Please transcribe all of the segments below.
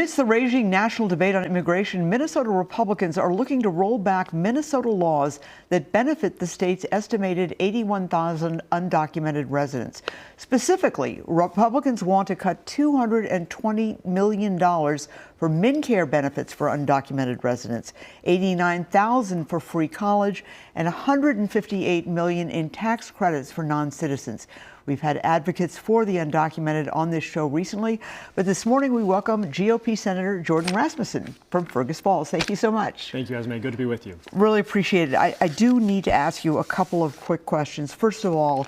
Amidst the raging national debate on immigration, Minnesota Republicans are looking to roll back Minnesota laws that benefit the state's estimated 81,000 undocumented residents. Specifically, Republicans want to cut $220 million for MNCare benefits for undocumented residents, $89,000 for free college, and $158 million in tax credits for non-citizens. We've had advocates for the undocumented on this show recently, but this morning we welcome GOP Senator Jordan Rasmusson from Fergus Falls. Thank you so much. Thank you, Esme. Good to be with you. Really appreciate it. I do need to ask you a couple of quick questions. First of all,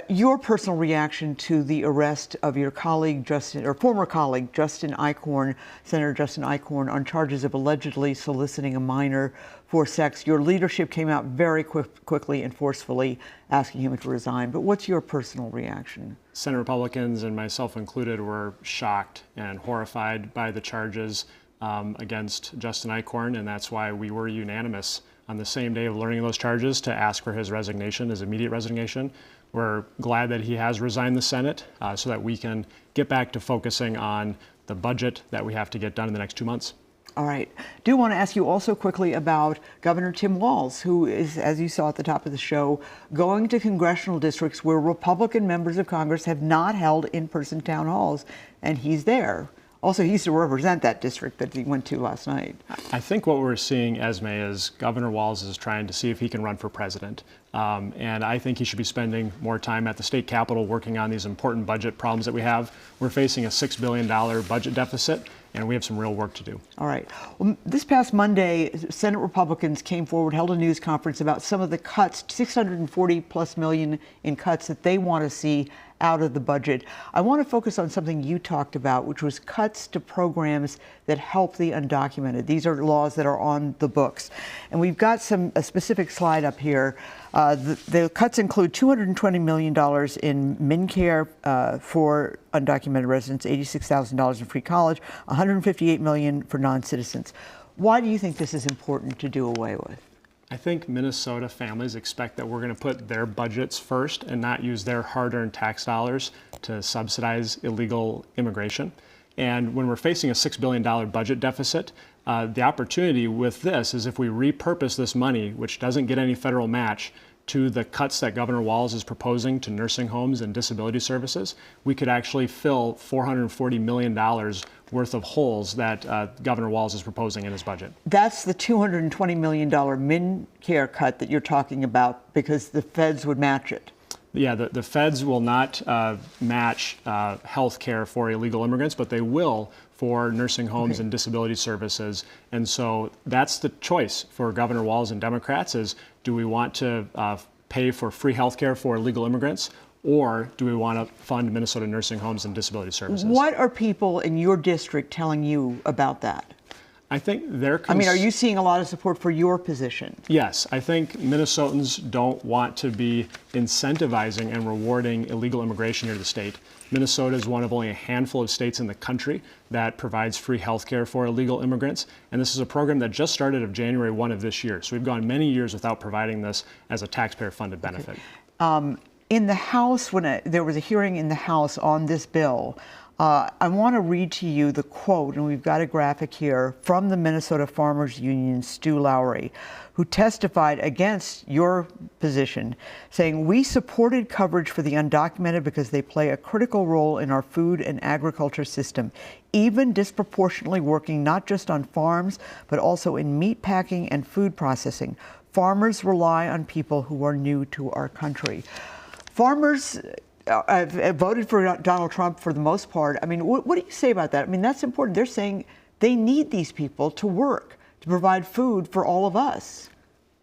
your personal reaction to the arrest of your colleague, former colleague, Senator Justin Eichorn, on charges of allegedly soliciting a minor for sex. Your leadership came out very quickly and forcefully asking him to resign. But what's your personal reaction? Senate Republicans, and myself included, were shocked and horrified by the charges against Justin Eichorn, and that's why we were unanimous on the same day of learning those charges to ask for his resignation, his immediate resignation. We're glad that he has resigned the Senate so that we can get back to focusing on the budget that we have to get done in the next 2 months. All right. Do want to ask you also quickly about Governor Tim Walz, who is, as you saw at the top of the show, going to congressional districts where Republican members of Congress have not held in-person town halls, and he's there. Also, he used to represent that district that he went to last night. I think what we're seeing, Esme, is Governor Walz is trying to see if he can run for president. And I think he should be spending more time at the state capitol working on these important budget problems that we have. We're facing a $6 billion budget deficit, and we have some real work to do. All right. Well, this past Monday, Senate Republicans came forward, held a news conference about some of the cuts, $640+ million in cuts that they want to see out of the budget. I want to focus on something you talked about, which was cuts to programs that help the undocumented. These are laws that are on the books. And we've got a specific slide up here. The cuts include $220 million in MNCare for undocumented residents, $86,000 in free college, $158 million for non-citizens. Why do you think this is important to do away with? I think Minnesota families expect that we're going to put their budgets first and not use their hard-earned tax dollars to subsidize illegal immigration. And when we're facing a $6 billion budget deficit, the opportunity with this is if we repurpose this money, which doesn't get any federal match, to the cuts that Governor Walz is proposing to nursing homes and disability services, we could actually fill $440 million worth of holes that Governor Walz is proposing in his budget. That's the $220 million MNCare cut that you're talking about, because the feds would match it. Yeah, the feds will not match health care for illegal immigrants, but they will for nursing homes and disability services. And so that's the choice for Governor Walz and Democrats is, do we want to pay for free health care for illegal immigrants, or do we want to fund Minnesota nursing homes and disability services? What are people in your district telling you about that? I think are you seeing a lot of support for your position? Yes, I think Minnesotans don't want to be incentivizing and rewarding illegal immigration here to the state. Minnesota is one of only a handful of states in the country that provides free health care for illegal immigrants. And this is a program that just started of January 1 of this year. So we've gone many years without providing this as a taxpayer-funded benefit. In the House, when there was a hearing in the House on this bill, I want to read to you the quote, and we've got a graphic here, from the Minnesota Farmers Union, Stu Lowry, who testified against your position, saying, "We supported coverage for the undocumented because they play a critical role in our food and agriculture system, even disproportionately working not just on farms, but also in meat packing and food processing. Farmers rely on people who are new to our country." Farmers voted for Donald Trump for the most part. I mean, what do you say about that? I mean, that's important. They're saying they need these people to work, to provide food for all of us.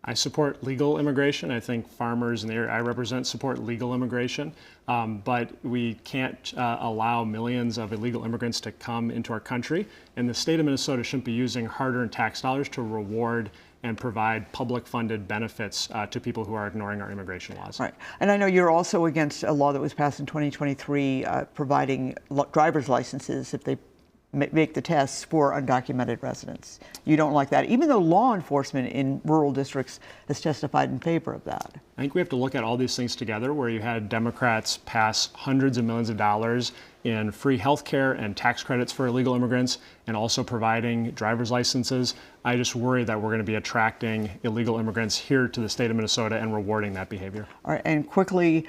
I support legal immigration. I think farmers in the area I represent support legal immigration, but we can't allow millions of illegal immigrants to come into our country. And the state of Minnesota shouldn't be using hard-earned tax dollars to reward and provide public-funded benefits to people who are ignoring our immigration laws. Right. And I know you're also against a law that was passed in 2023 providing driver's licenses if they make the tests for undocumented residents. You don't like that, even though law enforcement in rural districts has testified in favor of that. I think we have to look at all these things together, where you had Democrats pass hundreds of millions of dollars in free health care and tax credits for illegal immigrants, and also providing driver's licenses. I just worry that we're going to be attracting illegal immigrants here to the state of Minnesota and rewarding that behavior. All right, and quickly,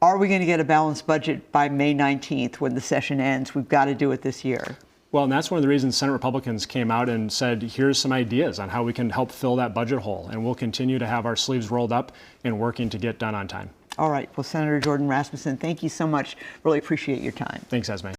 are we going to get a balanced budget by May 19th when the session ends? We've got to do it this year. Well, and that's one of the reasons Senate Republicans came out and said, here's some ideas on how we can help fill that budget hole. And we'll continue to have our sleeves rolled up and working to get done on time. All right. Well, Senator Jordan Rasmusson, thank you so much. Really appreciate your time. Thanks, Esme.